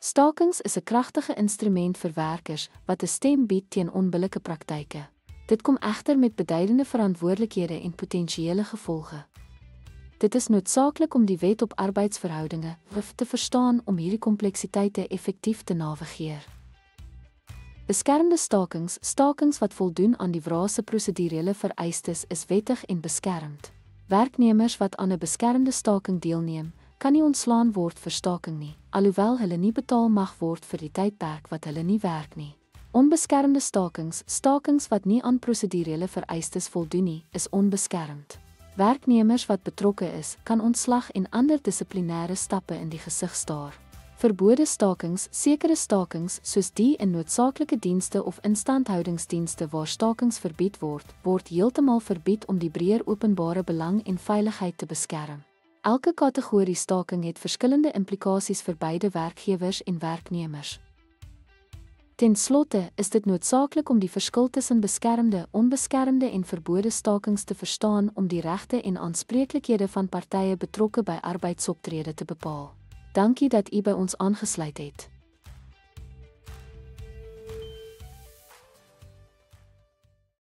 Stakings is 'n kragtige instrument vir werkers wat 'n stem bied teen onbillike praktyke. Dit kom egter met beduidende verantwoordelikhede en potensiële gevolge. Dit is noodsaaklik om die wet op arbeidsverhoudinge te verstaan om hierdie kompleksiteite effektief te navigeer. Beskermde stakings, stakings wat voldoen aan die wrase prosedurele vereistes, is wettig en beskermd. Werknemers wat aan 'n beskermde staking deelneem, kan nie ontslaan word vir staking nie, alhoewel hulle nie betaal mag word vir die tydperk wat hulle nie werk nie. Onbeskermde stakings, stakings wat nie aan prosedurele vereistes voldoen nie, is onbeskermd. Werknemers wat betrokke is, kan ontslag en ander dissiplinêre stappe in die gesig staar. Verbode stakings, sekere stakings soos die in noodsaaklike dienste of instandhoudingsdienste waar stakings verbied word heeltemal verbied om die breër openbare belang en veiligheid te beskerm. Elke kategorie staking het verskillende implikasies vir beide werkgewers en werknemers. Ten slotte is dit noodsaaklik om die verskil tussen beskermde, onbeskermde en verbode stakings te verstaan om die regte en aanspreeklikhede van partye betrokke by arbeidsoptrede te bepaal. Dankie dat u by ons aangesluit het.